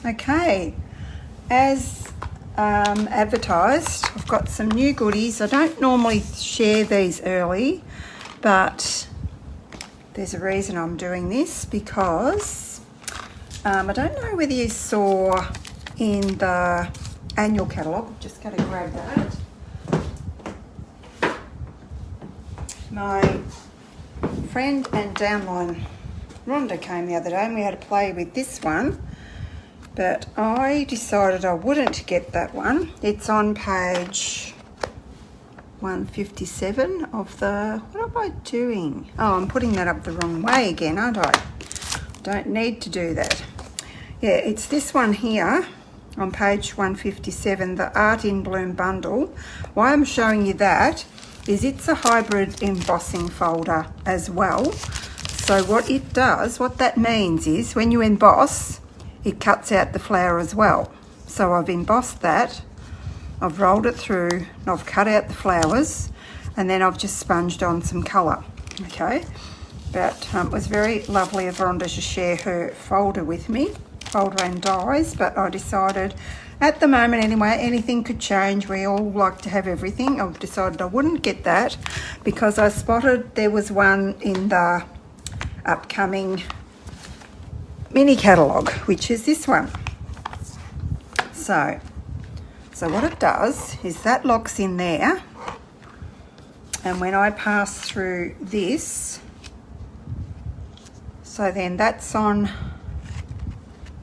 Okay, as advertised, I've got some new goodies. I don't normally share these early, but there's a reason I'm doing this, because I don't know whether you saw in the annual catalogue, I'm just going to grab that. My friend and downline Rhonda came the other day and we had a play with this one, but I decided I wouldn't get that one. It's on page 157 of the, what am I doing? Oh, I'm putting that up the wrong way again, aren't I? Don't need to do that. Yeah, it's this one here on page 157, the Art in Bloom bundle. Why I'm showing you that is it's a hybrid embossing folder as well. So what it does, what that means is when you emboss, it cuts out the flower as well. So I've embossed that, I've rolled it through, and I've cut out the flowers, and then I've just sponged on some colour, okay? But it was very lovely of Rhonda to share her folder with me, folder and dies, but I decided at the moment anyway, anything could change. We all like to have everything. I've decided I wouldn't get that because I spotted there was one in the upcoming mini catalogue, which is this one. So what it does is that locks in there, and when I pass through this, so then that's on,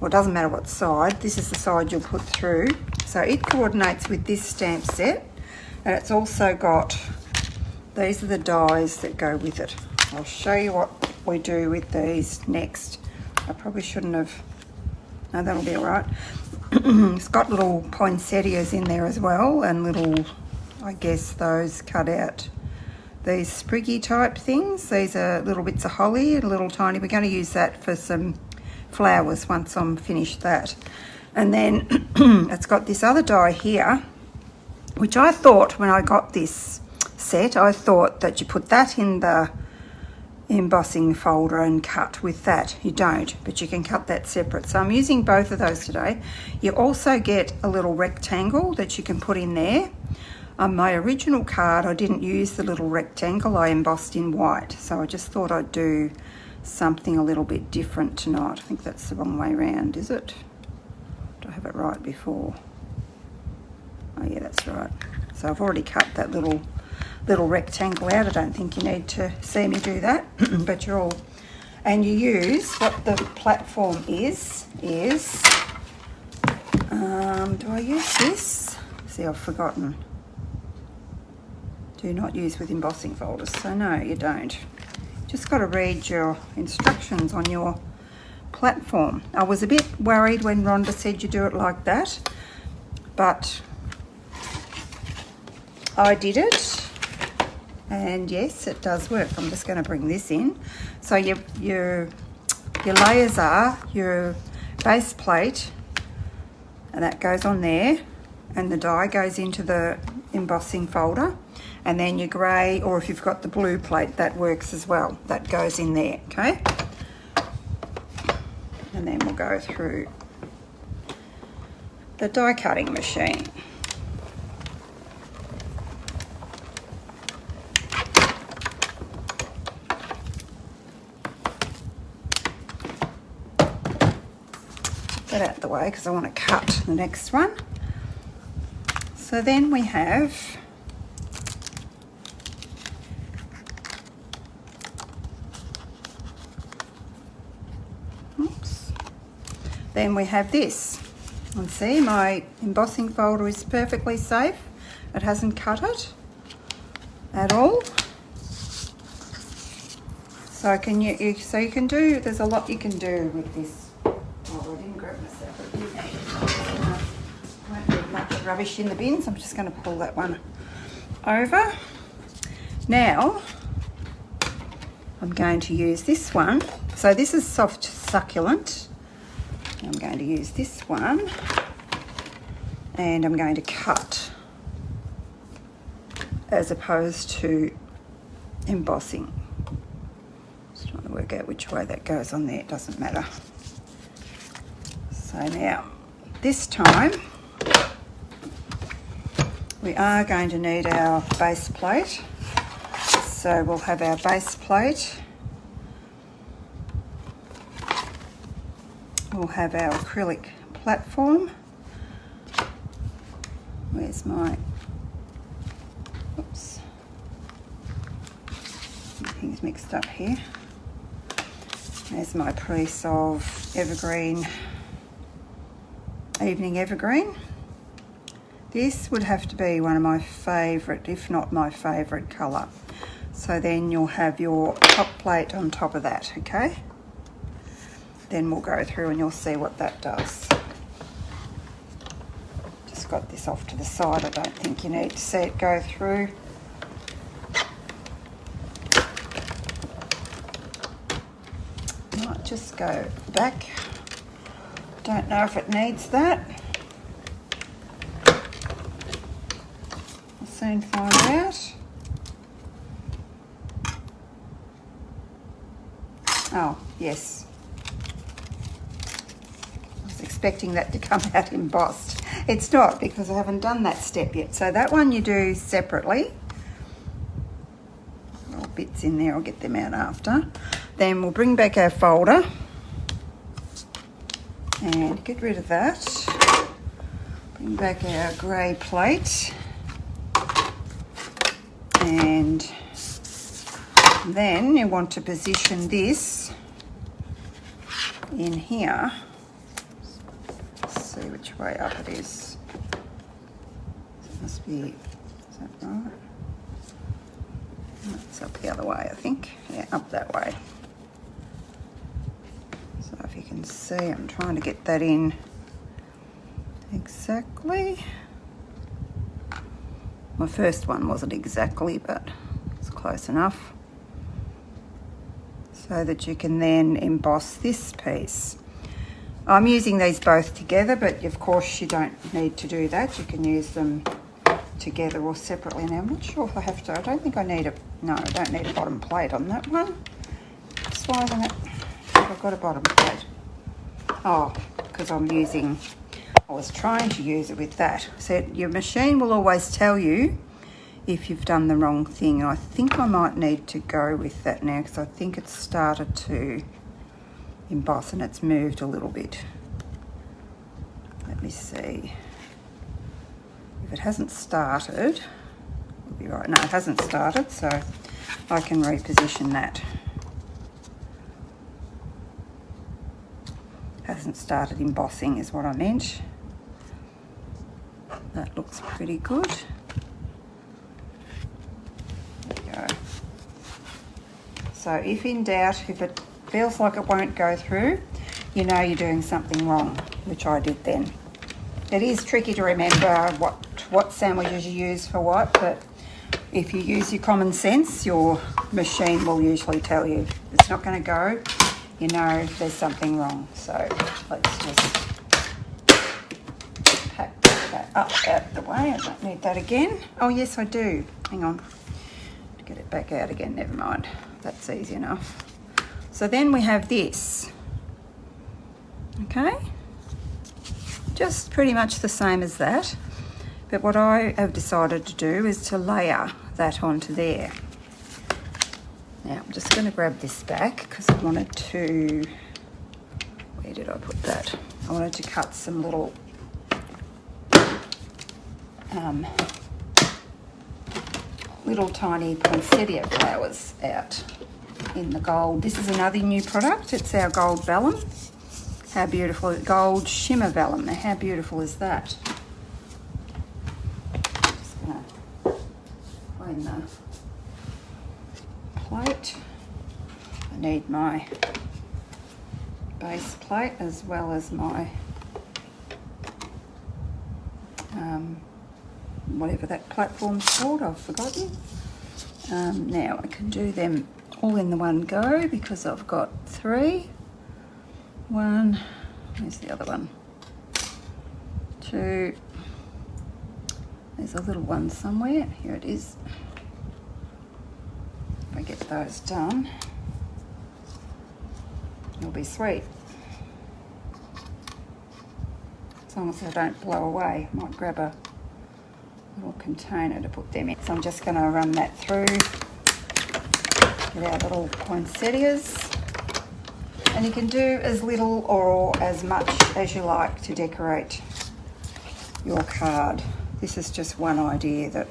well, it doesn't matter what side, this is the side you'll put through. So it coordinates with this stamp set, and it's also got, these are the dies that go with it. I'll show you what we do with these next. I probably shouldn't have, no, that'll be all right. It's got little poinsettias in there as well, and little, I guess those cut out, these spriggy type things. These are little bits of holly and little tiny, we're going to use that for some flowers once I'm finished that. And then it's got this other die here, which I thought when I got this set, I thought that you put that in the embossing folder and cut with that. You don't, but you can cut that separate. So I'm using both of those today. You also get a little rectangle that you can put in there. On my original card, I didn't use the little rectangle, I embossed in white. So I just thought I'd do something a little bit different tonight. I think that's the wrong way around, is it? Do I have it right before? Oh yeah, that's right. So I've already cut that little rectangle out. I don't think you need to see me do that, but you're all, and you use, what the platform is, do I use this? See, I've forgotten. Do not use with embossing folders. So no, you don't. Just got to read your instructions on your platform. I was a bit worried when Rhonda said you do it like that, but I did it. And yes, it does work. I'm just going to bring this in. So your layers are your base plate, and that goes on there, and the die goes into the embossing folder, and then your grey, or if you've got the blue plate, that works as well. That goes in there, okay? And then we'll go through the die cutting machine. That out the way because I want to cut the next one. So then we have then we have this, and see, my embossing folder is perfectly safe. It hasn't cut it at all. So you can do, there's a lot you can do with this. Oh, I didn't grab myself a bin. Won't leave much rubbish in the bins. I'm just going to pull that one over. Now, I'm going to use this one. So this is soft succulent. I'm going to use this one, and I'm going to cut as opposed to embossing. Just trying to work out which way that goes on there, it doesn't matter. So now this time we are going to need our base plate. So we'll have our base plate. We'll have our acrylic platform. Where's my, oops, everything's mixed up here. There's my piece of evergreen, evening evergreen. This would have to be one of my favourite, if not my favourite colour. So then you'll have your top plate on top of that, okay? Then we'll go through and you'll see what that does. Just got this off to the side. I don't think you need to see it go through. Might just go back. Don't know if it needs that. We'll soon find out. Oh, yes. I was expecting that to come out embossed. It's not, because I haven't done that step yet. So that one you do separately. Little bits in there, I'll get them out after. Then we'll bring back our folder and get rid of that. Bring back our grey plate. And then you want to position this in here. Let's see which way up it is. It must be, is that right? It's up the other way, I think. Yeah, up that way. So if you can see, I'm trying to get that in exactly. My first one wasn't exactly, but it's close enough. So that you can then emboss this piece. I'm using these both together, but of course you don't need to do that. You can use them together or separately. Now I'm not sure if I have to, I don't think I need a, no, I don't need a bottom plate on that one. That's why isn't it, I've got a bottom plate. Oh, because I'm using, I was trying to use it with that. So your machine will always tell you if you've done the wrong thing. I think I might need to go with that now because I think it's started to emboss and it's moved a little bit. Let me see. If it hasn't started, it'll be right. No, it hasn't started, so I can reposition that. Hasn't started embossing is what I meant. That looks pretty good. So if in doubt, if it feels like it won't go through, you know you're doing something wrong, which I did then. It is tricky to remember what sandwiches you use for what, but if you use your common sense, your machine will usually tell you. If it's not going to go, you know there's something wrong. So let's just pack that up out of the way. I don't need that again. Oh yes, I do. Hang on. Get it back out again, never mind. That's easy enough. So then we have this, okay? Just pretty much the same as that, but what I have decided to do is to layer that onto there. Now I'm just going to grab this back because I wanted to, where did I put that? I wanted to cut some little little tiny poinsettia flowers out in the gold. This is another new product. It's our gold vellum. How beautiful, gold shimmer vellum. Now how beautiful is that? Just gonna clean the plate. I need my base plate as well as my whatever that platform's called, I've forgotten. Now I can do them all in the one go because I've got 3. 1, where's the other one? 2, there's a little one somewhere, here it is. If I get those done, it'll be sweet. as long as they don't blow away. Might grab a little container to put them in. So I'm just going to run that through with our little poinsettias. And you can do as little or as much as you like to decorate your card. This is just one idea that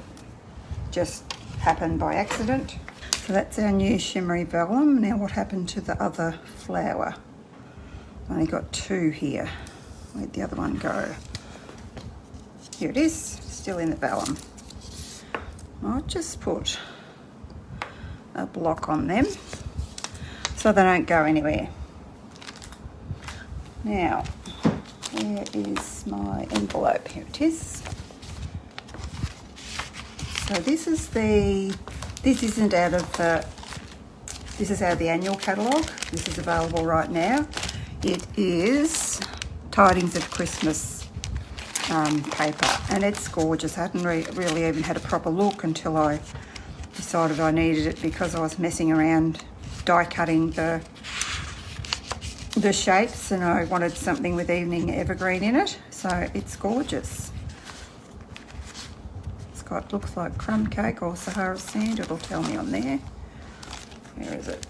just happened by accident. So that's our new shimmery vellum. Now what happened to the other flower? Only got two here. Where'd the other one go? Here it is, still in the vellum. I'll just put a block on them so they don't go anywhere. Now, where is my envelope? Here it is. So this is out of the annual catalogue. This is available right now. It is Tidings of Christmas paper, and it's gorgeous. I hadn't really even had a proper look until I decided I needed it because I was messing around die cutting the shapes, and I wanted something with evening evergreen in it. So it's gorgeous. Looks like crumb cake or Sahara sand. It'll tell me on there. Where is it?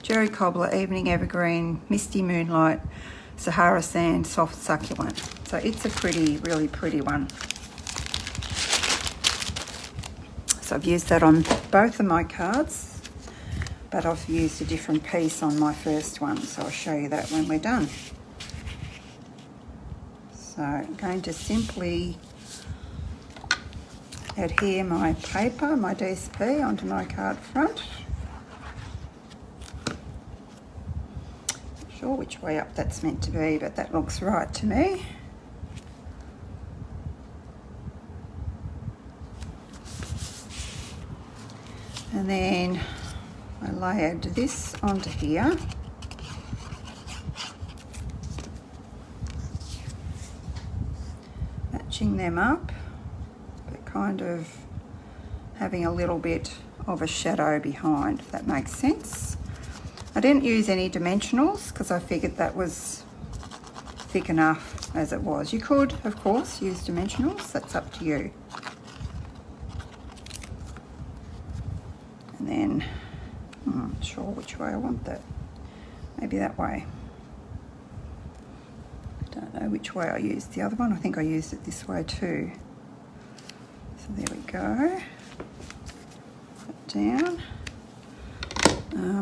Cherry cobbler, evening evergreen, misty moonlight, Sahara sand, soft succulent. So it's a really pretty one. So I've used that on both of my cards, but I've used a different piece on my first one. So I'll show you that when we're done. So I'm going to simply adhere my paper, my DSP, onto my card front. Not sure which way up that's meant to be, but that looks right to me. And then I layered this onto here. Matching them up, kind of having a little bit of a shadow behind, if that makes sense. I didn't use any dimensionals because I figured that was thick enough as it was. You could, of course, use dimensionals, that's up to you. And then, I'm not sure which way I want that. Maybe that way. I don't know which way I used the other one. I think I used it this way too. So there we go, put down.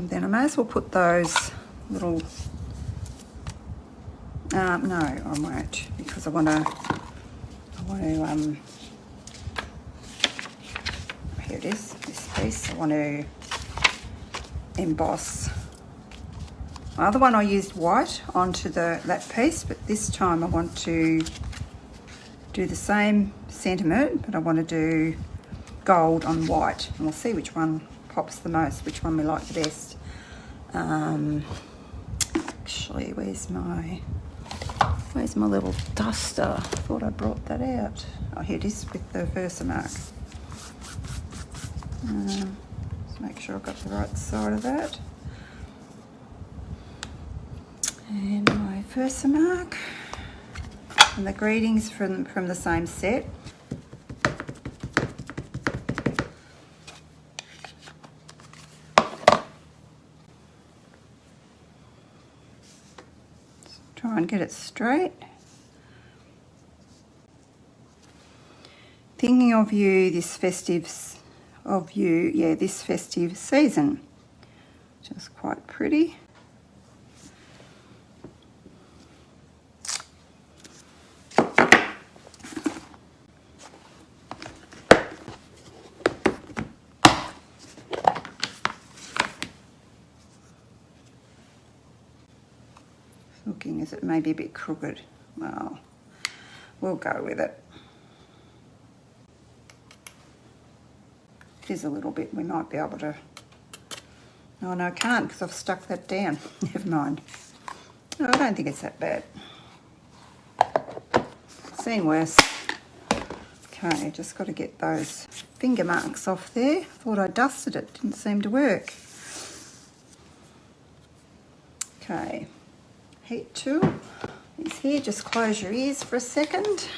Then I may as well put those little, no, I won't, because I want to, here it is, this piece, I want to emboss. My other one I used white onto that piece, but this time I want to do the same sentiment, but I want to do gold on white, and we'll see which one pops the most, which one we like the best. Actually, where's my little duster? I thought I brought that out. Oh, here it is with the Versamark. Let's make sure I've got the right side of that. And my Versamark. And the greetings from the same set. Let's try and get it straight. Thinking of you this festive season. Just quite pretty. Looking as it may be a bit crooked. Well, we'll go with it. It is a little bit, we might be able to, no, I can't because I've stuck that down. Never mind. No, I don't think it's that bad. Seen worse. Okay, just got to get those finger marks off there. Thought I dusted it, didn't seem to work. Okay. Heat tool, is here. Just close your ears for a second.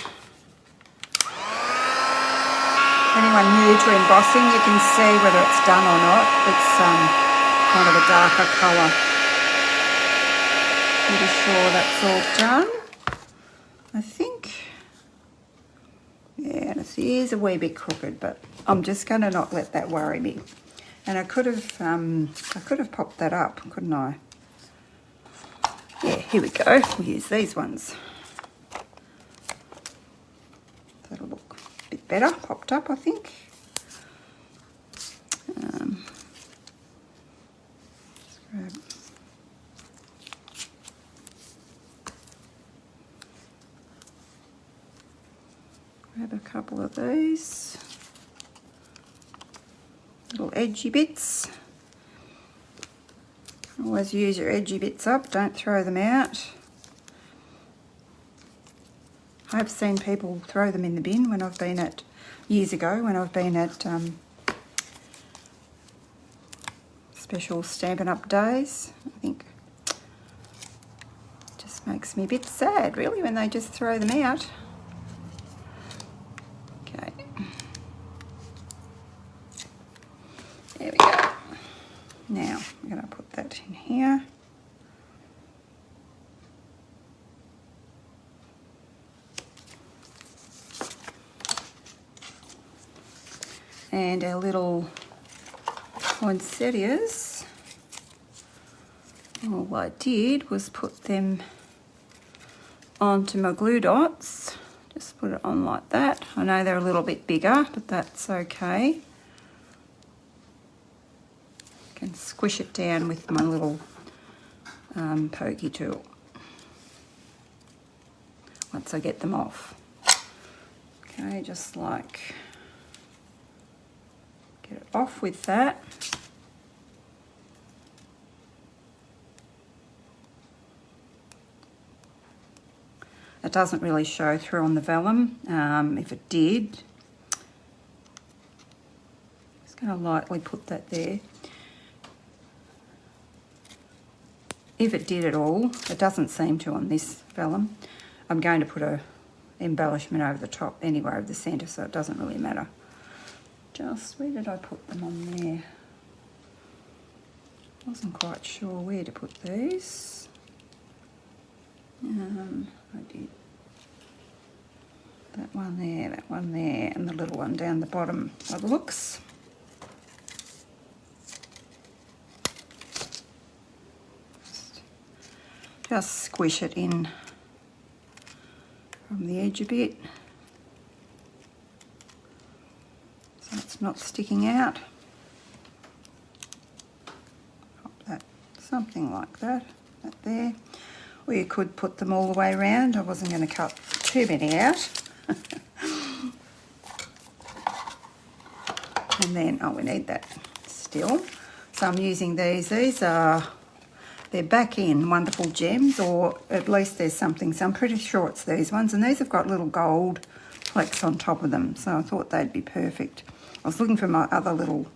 Anyone new to embossing, you can see whether it's done or not. It's kind of a darker colour. Pretty sure that's all done, I think. Yeah, and its ears are a wee bit crooked, but I'm just going to not let that worry me. And I could have popped that up, couldn't I? Yeah, here we go. We'll use these ones. That'll look a bit better, popped up, I think. Grab a couple of these little edgy bits. Always use your edgy bits up, don't throw them out. I've seen people throw them in the bin when I've been at, years ago, when I've been at special Stampin' Up days. I think it just makes me a bit sad, really, when they just throw them out. Okay. There we go. Now, I'm going to put that in here. And our little poinsettias, all I did was put them onto my glue dots. Just put it on like that. I know they're a little bit bigger, but that's okay. Can squish it down with my little pokey tool once I get them off. Okay, just like get it off with that. It doesn't really show through on the vellum. If it did, just going to lightly put that there. If it did at all, it doesn't seem to on this vellum, I'm going to put a embellishment over the top anyway of the centre, so it doesn't really matter. Just, where did I put them on there? Wasn't quite sure where to put these. I did that one there, and the little one down the bottom by the looks. Just squish it in from the edge a bit so it's not sticking out. Pop that, something like that, that there. Or you could put them all the way around. I wasn't going to cut too many out. And then, oh, we need that still. So I'm using these. These are, they're back in Wonderful Gems, or at least there's something. So I'm pretty sure it's these ones. And these have got little gold flecks on top of them. So I thought they'd be perfect. I was looking for my other little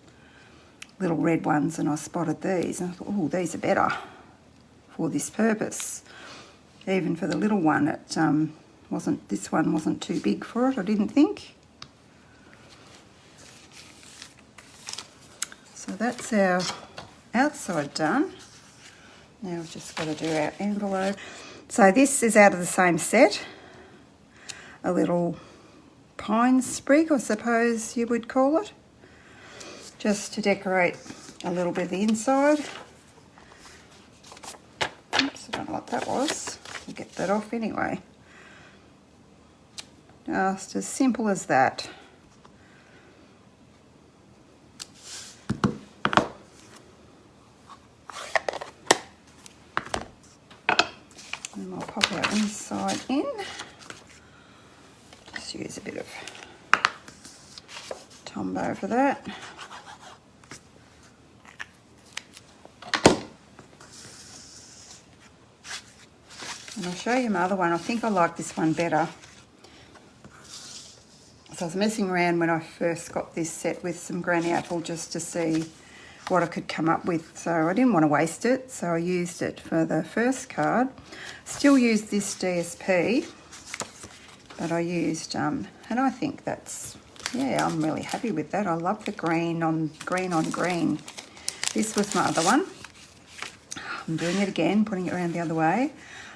red ones, and I spotted these. And I thought, oh, these are better for this purpose. Even for the little one, it this one wasn't too big for it, I didn't think. So that's our outside done. Now we've just got to do our envelope. So this is out of the same set. A little pine sprig, I suppose you would call it. Just to decorate a little bit of the inside. Oops, I don't know what that was. I'll get that off anyway. Just as simple as that. And I'll pop our inside in. Just use a bit of Tombow for that. And I'll show you my other one. I think I like this one better. So I was messing around when I first got this set with some granny apple just to see what I could come up with. So I didn't want to waste it, so I used it for the first card. Still use this DSP, but I used, and I think that's, yeah, I'm really happy with that. I love the green on green. This was my other one. I'm doing it again, putting it around the other way.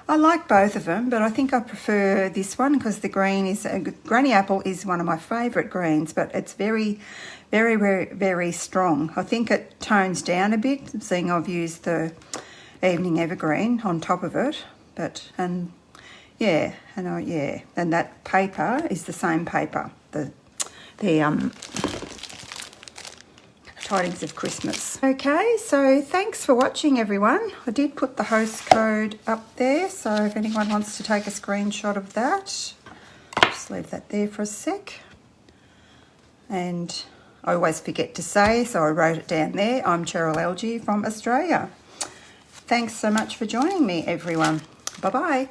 I like both of them, but I think I prefer this one because the green is, Granny Apple is one of my favourite greens, but it's very, very, very, very strong. I think it tones down a bit, seeing I've used the Evening Evergreen on top of it. But, and that paper is the same paper, the Tidings of Christmas. Okay, so thanks for watching, everyone. I did put the host code up there, so if anyone wants to take a screenshot of that, just leave that there for a sec. And I always forget to say, so I wrote it down there. I'm Cheryl Algie from Australia. Thanks so much for joining me, everyone. Bye-bye.